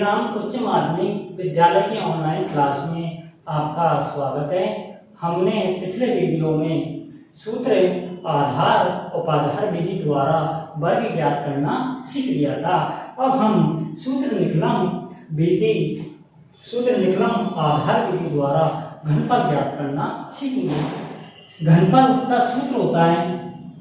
श्रीराम उच्च माध्यमिक विद्यालय की ऑनलाइन क्लास में आपका स्वागत है। हमने पिछले वीडियो में सूत्र आधार उपाधार विधि द्वारा वर्ग ज्ञात करना सीख लिया था। अब हम सूत्र निकलम आधार विधि द्वारा घनफल ज्ञात करना सीखेंगे। घनफल का सूत्र होता है,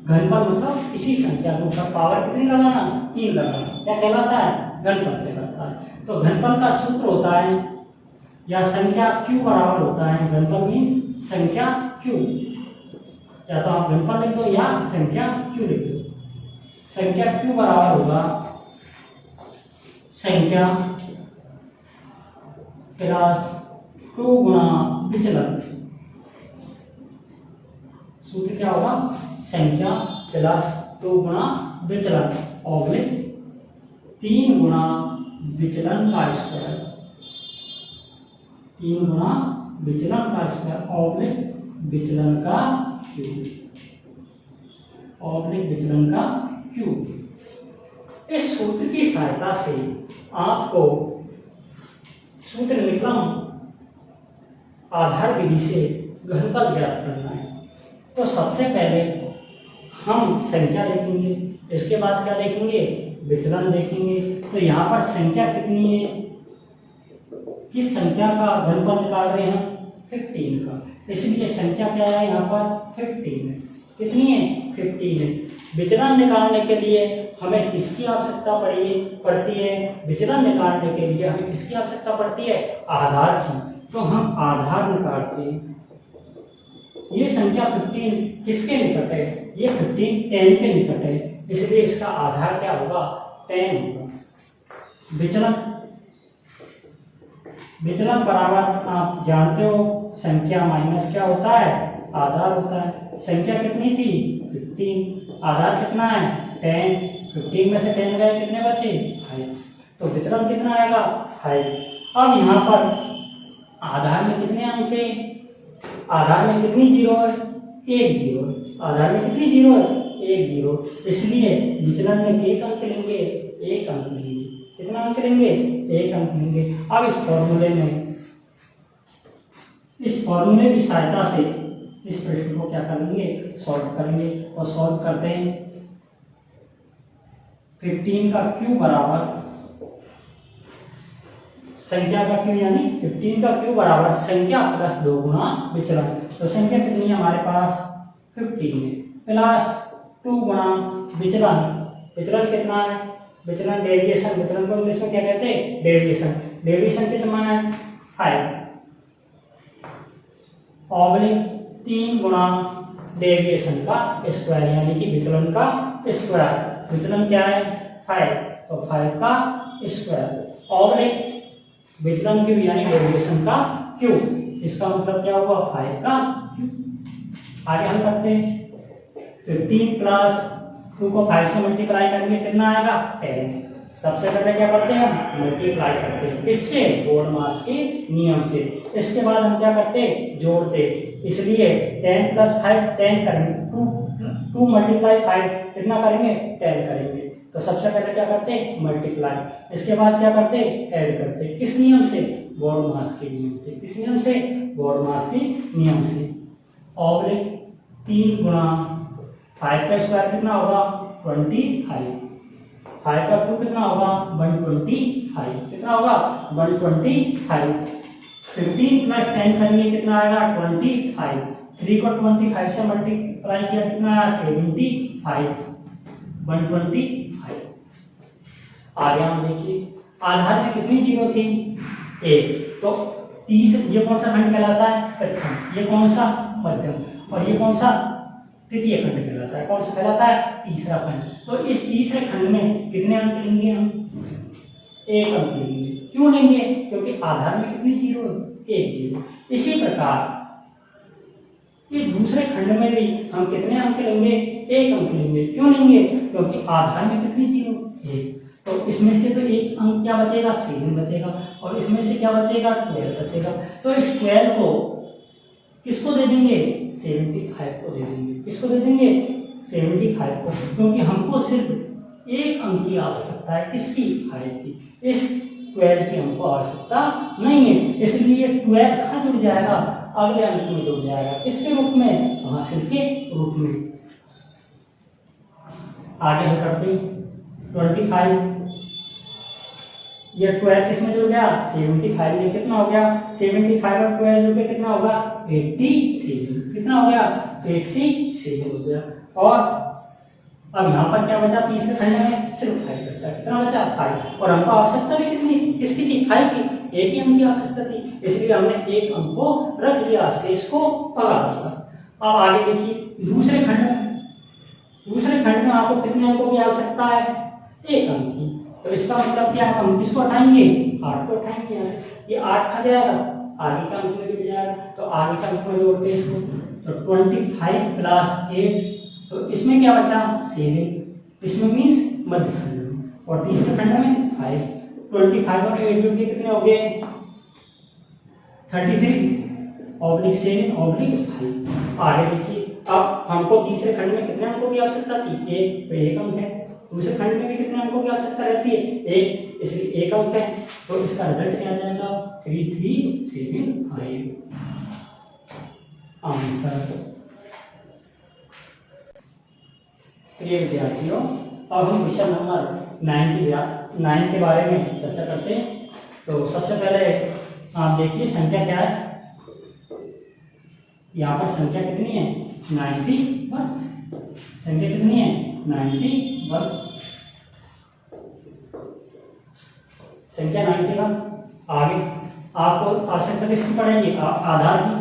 घनफल मतलब किसी संख्या के ऊपर पावर कितनी लगाना, 3 लगाना, क्या कहलाता है, घनफल कहलाता है। तो घनफल का सूत्र होता है या संख्या q बराबर होता है, घनफल मीन्स संख्या q, या तो आप घनफल लिख दो या संख्या q लिख दो। संख्या q बराबर होगा संख्या प्लस 2 गुणा विचलन। सूत्र क्या होगा, संख्या प्लस 2 गुणा विचलन और 3 गुणा विचलन का स्क्वायर, 3 गुणा विचलन का स्क्वायर और विचलन का क्यूब, और विचलन का क्यूब। इस सूत्र की सहायता से आपको सूत्र निकलम आधार विधि से घनफल ज्ञात करना है। तो सबसे पहले हम संख्या देखेंगे, इसके बाद क्या देखेंगे, विचलन देखेंगे। तो यहाँ पर संख्या कितनी है, किस संख्या का घनफल निकाल रहे हैं, 15 का, इसलिए संख्या क्या है यहाँ पर 15 है। कितनी है, 15 है। विचलन निकालने के लिए हमें किसकी आवश्यकता पड़ती है, विचलन निकालने के लिए हमें किसकी आवश्यकता पड़ती है, आधार की। तो हम आधार निकालते हैं। ये संख्या 15 किसके निकट है, ये 15 10 के निकट है, इसलिए इसका आधार क्या होगा, 10 होगा। विचलन बराबर आप जानते हो, संख्या माइनस क्या होता है, आधार होता है। संख्या कितनी थी, 15, आधार कितना है, 10, 15 में से 10 गए, कितने बचे, 5, तो विचलन कितना आएगा, 5। अब यहाँ पर आधार में कितने अंक है, आधार में कितनी जीरो है, 1 जीरो, आधार में कितनी जीरो है, 1 जीरो, इसलिए विचलन में एक अंक लेंगे, 1 अंक लेंगे। कितना अंक लेंगे, 1 अंक लेंगे। अब इस फॉर्मूले की सहायता से इस प्रश्न को क्या करेंगे, सॉल्व करेंगे। और सॉल्व करते हैं, 15 का क्यूब बराबर संख्या का क्यूब, यानी 15 का क्यूब बराबर संख्या प्लस 2 गुणा विचलन। तो संख्या कितनी है हमारे पास, 15 है, प्लस 2 गुणा विचलन। विचलन कितना है, विचलन डेविएशन, विचलन को इंग्लिश में क्या कहते हैं, डेविएशन। डेविएशन कितना है, 5 ऑब्लिक 3 गुणा डेविएशन का स्क्वायर, यानी कि विचलन का स्क्वायर। विचलन क्या है, 5, तो 5 का स्क्वायर ऑब्लिक विचलन क्यूब, यानी डेविएशन का क्यूब। इसका मतलब क्या हुआ, 5 का क्यूब। आगे हम करते हैं, 15 प्लस 2 को 5 से मल्टीप्लाई करेंगे, कितना आएगा, 10। सबसे पहले क्या करते हैं, हम मल्टीप्लाई करते हैं, किससे, बोर्डमास के नियम से। इसके बाद हम क्या करते हैं, जोड़ते, इसलिए 10 प्लस 5 10 करेंगे, 2 मल्टीप्लाई 5 कितना करेंगे, 10 करेंगे। तो सबसे पहले क्या करते हैं, मल्टीप्लाई, इसके बाद क्या करते हैं, ऐड करते हैं, किस नियम से, बोर्डमास के नियम से। किस नियम से, बोर्डमास के नियम से। ऑब्लिक 3 गुणा 5 का स्क्वायर कितना होगा, 25, 5 का क्यूब कितना होगा, 125, कितना होगा, 125। 15 प्लस 10 करेंगे, कितना आएगा, 25। 3 को 25 से मल्टीप्लाई किया, कितना आया, 75, 125। आगे हम देखिए, आधार में कितनी जीरो थी, 1, तो 30, ये कौन सा खंड कहलाता है, प्रथम, ये कौन सा, मध्यम, और ये कौन सा, तृतीय खंड कहलाता है। कौन सा कहलाता है, तीसरा खंड। तो इस तीसरे खंड में कितने अंक लेंगे हम, 1 अंक लेंगे। क्यों लेंगे, क्योंकि आधार में कितनी जीरो है, 1 जीरो। इसी प्रकार इस दूसरे खंड में भी हम कितने अंक लेंगे, 1 अंक लेंगे। क्यों लेंगे, क्योंकि आधार में कितनी जीरो, 1। तो इसमें से तो 1 अंक क्या बचेगा, 7 बचेगा, और इसमें से क्या बचेगा, 12 बचेगा। तो इस 12 को किसको दे देंगे, 75 को दे देंगे। किसको दे देंगे, 75 को, क्योंकि हमको सिर्फ 1 अंक की आवश्यकता है, किसकी, 5 की। इस 12 की हमको आवश्यकता नहीं है, इसलिए 12 कहाँ जुड़ जाएगा, अगले अंक में जुड़ जाएगा। किसके रूप में, हासिल के रूप में। आगे हम करते हैं 25, ये 12 किसमें जुड़ गया, 75 में। कितना हो गया, 75 और 12 जुड़ के कितना होगा, 87। कितना हो गया, 87 हो गया। और अब यहाँ पर क्या बचा, तीसरे खंड में सिर्फ 5 बचा। कितना बचा, 5। और हमको आवश्यकता भी कितनी, किसकी थी, 5 की। एक ही अंक की आवश्यकता थी, इसलिए हमने एक अंक को रख लिया, शेष को भगा दिया। अब आगे देखिए दूसरे खंड में आपको कितने अंकों की आवश्यकता है, एक अंक की। तो इसका मतलब क्या है, हम किसको हटाएंगे, 8 को हटाएंगे यहाँ से। ये 8 खा जाएगा, आगे का अंक में जुड़ जाएगा। तो आगे का अंक में जोड़ते हैं इसको, तो 25 + 8, तो इसमें क्या बचा, 7। इसमें मीन्स मध्य खंड में। और तीसरे खंड में 5। 25 और 8 जुड़ के कितने हो गए, 33/7/5। आगे देखिए, अब हमको तीसरे खंड में कितने अंकों की आवश्यकता थी, 1, तो 1 अंक है। दूसरे खंड में भी कितने अंकों की आवश्यकता रहती है, 1, इसलिए 1 अंक है। तो इसका रिजल्ट क्या आ जाएगा, 3375 आंसर। प्रिय विद्यार्थियों, अब हम क्वेश्चन नंबर 9 के बारे में चर्चा करते हैं। तो सबसे पहले आप देखिए संख्या क्या है, यहाँ पर संख्या कितनी है, 91। संख्या कितनी है, 91। संख्या 91। आगे आपको आवश्यकता किसकी पड़ेगी, आधार की।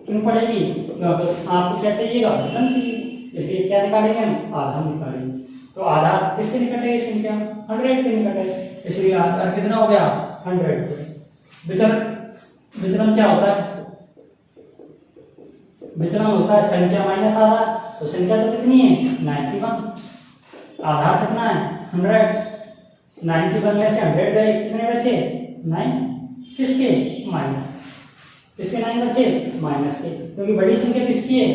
क्यों पड़ेगी, आपको क्या चाहिएगा, विचलन चाहिए, इसलिए क्या निकालेंगे हम, आधार निकालेंगे। तो आधार किसके निकट है, संख्या 100 के निकट है, इसलिए आधार कितना हो गया, 100। विचलन क्या होता है, विचलन होता है संख्या माइनस आधार। तो संख्या तो कितनी है, 91, आधार कितना है, 100। 91 में से 100 गए, कितने बचे, 9। किसके, माइनस, किसके 9 बचे, माइनस के, क्योंकि बड़ी संख्या किसकी है,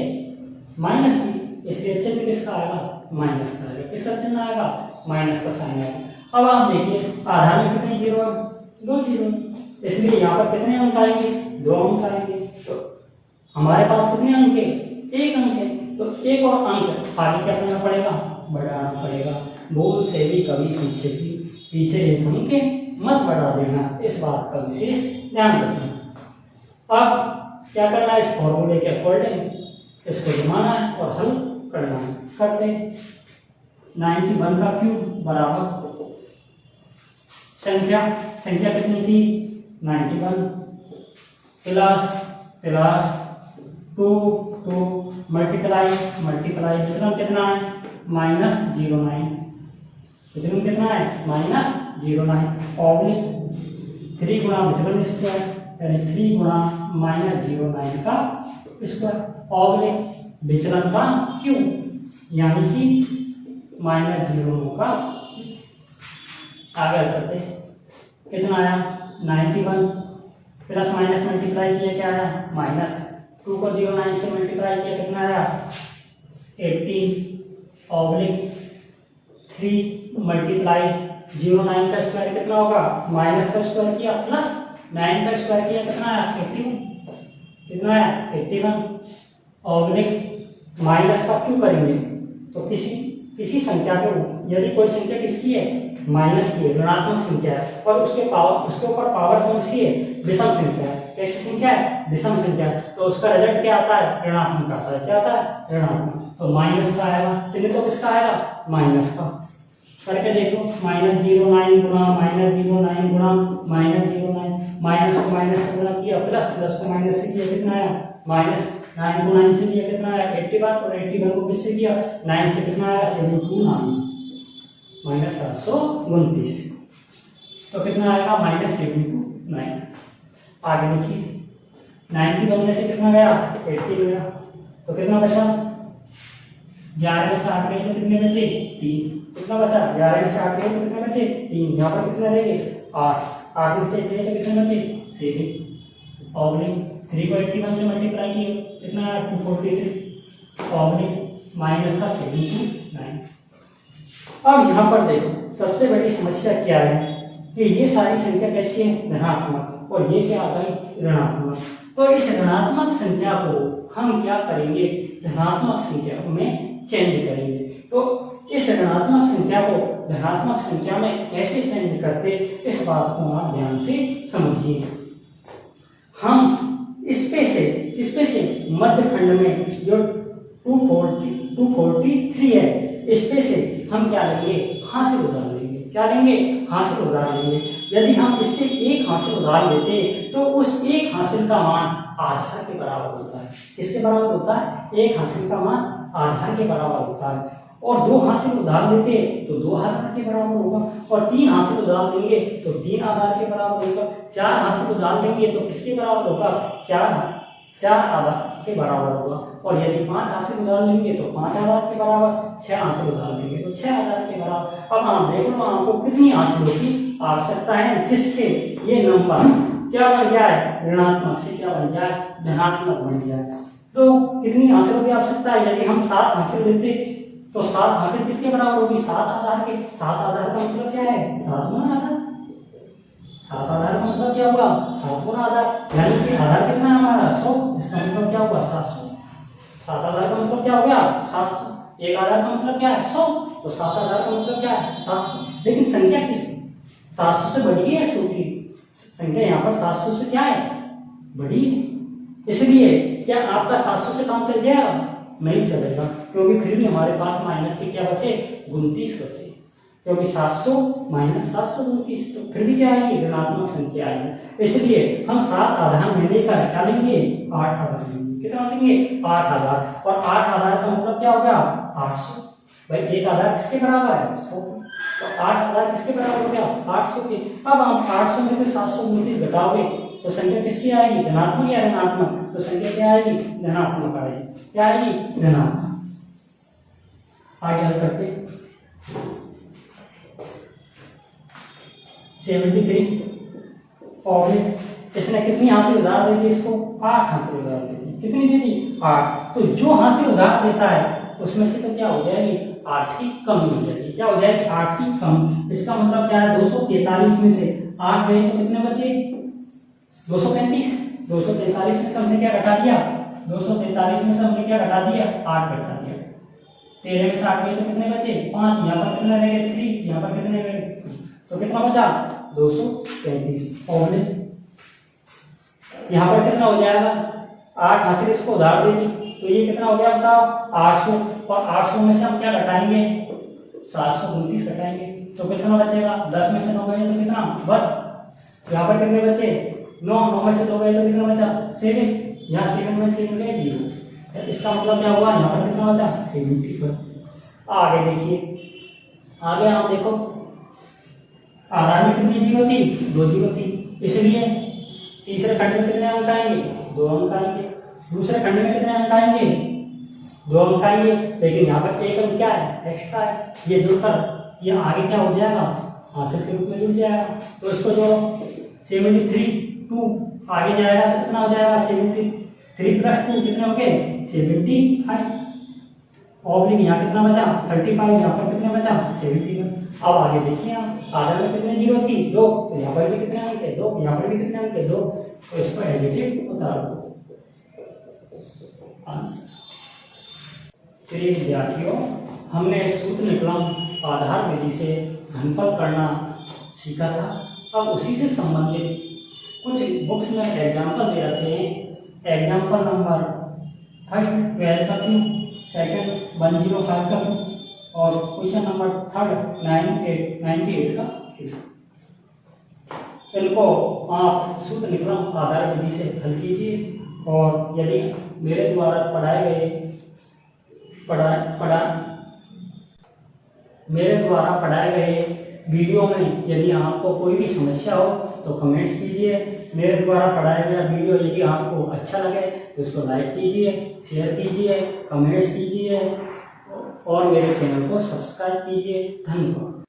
माइनस की, इसलिए चिन्ह किसका आएगा, माइनस का आएगा। किसका चिन्ह आएगा, माइनस का साइन आएगा। अब आप देखिए आधार में कितने जीरो है, 2 जीरो, इसलिए यहाँ पर कितने अंक आएंगे, 2 अंक आएंगे। तो हमारे पास कितने अंक है, 1 अंक है। तो एक और अंक आगे क्या करना पड़ेगा, बढ़ाना पड़ेगा। भूल से भी कभी पीछे एक अंक मत बढ़ा देना, इस बात का विशेष ध्यान रखना। अब क्या करना है, इस फॉर्मूले के अकॉर्डिंग इसको जमाना है और हल करना है। करते 91 का क्यूब बराबर संख्या कितनी थी, 91 प्लस 2 मल्टीप्लाई विचलन कितना है, -09। विचलन कितना है, -09 ऑब्लिक 3 गुणा विचलन स्क्वायर, यानी 3 गुणा -09 का स्क्वायर ऑब्लिक विचलन का क्यूब, यानी कि -09 का। आगे करते कितना आया, 91 प्लस माइनस मल्टीप्लाई किया क्या आया, -2 को 09 से मल्टीप्लाई किया कितना आया, 18/3 मल्टीप्लाई 09 का स्क्वायर कितना होगा, माइनस का स्क्वायर किया प्लस 9 का स्क्वायर किया कितना आया, 81। कितना आया, 81 ऑब्लिक माइनस का क्यों करेंगे, तो किसी संख्या के यदि कोई संख्या किसकी है, माइनस की है, ऋणात्मक संख्या है, और उसके ऊपर पावर कौन सी है, विषम संख्या है। कैसी संख्या है, विषम संख्या है, तो उसका रिजल्ट क्या आता है, ऋणात्मक आता है। क्या आता है, ऋणात्मक। तो माइनस का आएगा, चिन्ह तो किसका आएगा, माइनस का। करके देखो, -09 गुणा -09 गुणा -09, माइनस को माइनस से गुणा किया, प्लस को माइनस से किया कितना आया, -9 को 9 से किया कितना आया, 81, और 81 को किससे किया, 9 से कितना आया, 729 -729। तो कितना आएगा, -729। आगे देखिए 90 बनने से कितना गया, 80 गया, तो कितना बचा, 11 में से 8 गए तो कितने बचे, 3। कितना बचा, 11 में से 8 गए तो कितने बचे, 3। यहाँ पर कितने रहेंगे, 8 में से 1 गए तो कितने बचे, 7 ऑब्लिक 3 को 81 से मल्टीप्लाई किया कितना आया, 243 ऑब्लिक माइनस का 729। अब यहाँ पर देखो सबसे बड़ी समस्या क्या है, कि ये सारी संख्या कैसी है, धनात्मक, और ये क्या आ गई, ऋणात्मक। तो इस ऋणात्मक संख्या को हम क्या करेंगे, धनात्मक संख्या में चेंज करेंगे। तो इस ऋणात्मक संख्या को धनात्मक संख्या में कैसे चेंज करते, इस बात को आप ध्यान से समझिए। हम इसपे से मध्य खंड में जो 243 है, इसपे से हम क्या लेंगे, हासिल उधार लेंगे। क्या लेंगे, हासिल उधार लेंगे। यदि हम इससे एक हासिल उधार लेते तो उस एक हासिल का मान आधार के बराबर होता है। किसके बराबर होता है, एक हासिल का मान आधार के बराबर होता है। और 2 हासिल उधार लेते तो 2 आधार के बराबर होगा, और 3 हासिल उधार लेंगे तो 3 आधार के बराबर होगा। 4 हासिल उधार लेंगे तो किसके बराबर होगा, 4 आधार के बराबर होगा। और यदि 5 हासिल उधार लेंगे तो 5 आधार के बराबर, 6 हासिल उधार लेंगे तो 6 आधार के बराबर। अब आप देख लो आपको कितनी हासिलों की आवश्यकता है जिससे ये नंबर क्या बन जाए, ऋणात्मक से क्या बन जाए, धनात्मक बन जाए। तो कितनी हासिलों की आवश्यकता है, यदि हम 7 हासिल लेते तो 7 हासिल किसके बराबर होगी, 7 आधार के। 7 आधार का मतलब क्या है, 7 गुना आधार। 7 आधार का मतलब क्या होगा, 7 गुना आधार, यानी कि आधार कितना है हमारा, 100। इसका मतलब क्या होगा, 700। 7 आधार का मतलब क्या हो गया, 700। एक आधार का मतलब क्या है, 100। तो 7 आधार का मतलब क्या है, 700। लेकिन संख्या किस 700 से बड़ी है या छोटी है, संख्या यहाँ पर 700 से क्या है, बड़ी है। इसलिए क्या आपका 700 से काम चल जाएगा, नहीं चलेगा, क्योंकि फिर भी हमारे पास माइनस के क्या बचे, 29 बचे। क्योंकि 700 माइनस 729 तो फिर भी क्या आएगी, ऋणात्मक संख्या आएगी। इसलिए हम 7 आधार लेने का क्या लेंगे, 8 आधार लेंगे। कितना लेंगे, 8 आधार। और 8 आधार का मतलब क्या हो गया, 800। भाई एक आधार किसके बराबर है, 100। तो 8 आधार किसके बराबर हो गया, 800 के। अब हम 800 में से 729 घटाओगे तो संख्या किसकी आएगी, धनात्मक या ऋणात्मक, तो संख्या क्या आएगी, धनात्मक आएगी। क्या आएगी, धनात्मक। आगे हल करते 73 और इसने कितनी हासिल उधार दे दी, इसको 8 हासिल उधार दे दी। कितनी दे दी, 8। तो जो हासिल उधार देता है उसमें से तो क्या हो जाएगी, 8 की कमी हो जाएगी। क्या हो जाएगी, 8 की कम। इसका मतलब क्या है, 243 में से 8 गए तो कितने बचे, 235। 243 में से हमने क्या घटा दिया, 243 में से हमने क्या घटा दिया, 8 घटा दिया। 13 में से 8 गए तो कितने बचे, 5। यहाँ पर कितने रह गए, 3। यहाँ पर कितने रह गए, तो कितना बचा, 235। और यहाँ पर कितना हो जाएगा, 8 हासिल इसको उधार दे दी तो ये कितना हो गया बताओ, 800। और 800 में से हम क्या घटाएंगे, 729 घटाएंगे तो कितना बचेगा, 10 में से 9 गए तो कितना, बस। यहाँ पर कितने बचे, 9 में से 2 गए तो कितना बचा, 7। यहाँ 7 में 7 गए 0। इसका मतलब क्या हुआ, यहाँ पर कितना बचा, 70। आगे देखिए, आगे आप देखो आधार में कितनी जीरो थी, 2 जीरो थी। इसलिए तीसरे खंड में कितने अंक आएंगे, 2 अंक आएंगे। दूसरे खंड में कितने अंक आएंगे, 2 अंक आएंगे। लेकिन यहाँ पर 1 अंक क्या है, एक्स्ट्रा है। ये जुड़कर ये आगे क्या हो जाएगा, हासिल के रूप में जुड़ जाएगा। तो इसको जो 73 2 आगे जाएगा तो कितना हो जाएगा, 73 प्लस 2 कितने हो गए, 75। और यहाँ कितना बचा, 35। यहाँ पर कितने बचा, 71। अब आगे देखिए आप, आधार में कितने जीरो थी, 2। तो यहाँ पर भी कितने अंक है, 2। यहाँ पर भी कितने अंक है, 2। तो इसको एडिटिव उतार दो आंसर। चलिए विद्यार्थियों, हमने सूत्र निकलन आधार विधि से घनफल करना सीखा था। अब उसी से संबंधित कुछ बुक्स में एग्जाम्पल दे रखे हैं। एग्जाम्पल नंबर फर्स्ट 12 का क्यों, सेकंड 105 का क्यों, और क्वेश्चन नंबर थर्ड 98 का क्यों। इनको आप सूत्र निकलन आधार विधि से हल कीजिए। और यदि मेरे द्वारा पढ़ाए गए वीडियो में यदि आपको कोई भी समस्या हो तो कमेंट्स कीजिए। मेरे द्वारा पढ़ाया गया वीडियो यदि आपको अच्छा लगे तो इसको लाइक कीजिए, शेयर कीजिए, कमेंट्स कीजिए और मेरे चैनल को सब्सक्राइब कीजिए। धन्यवाद।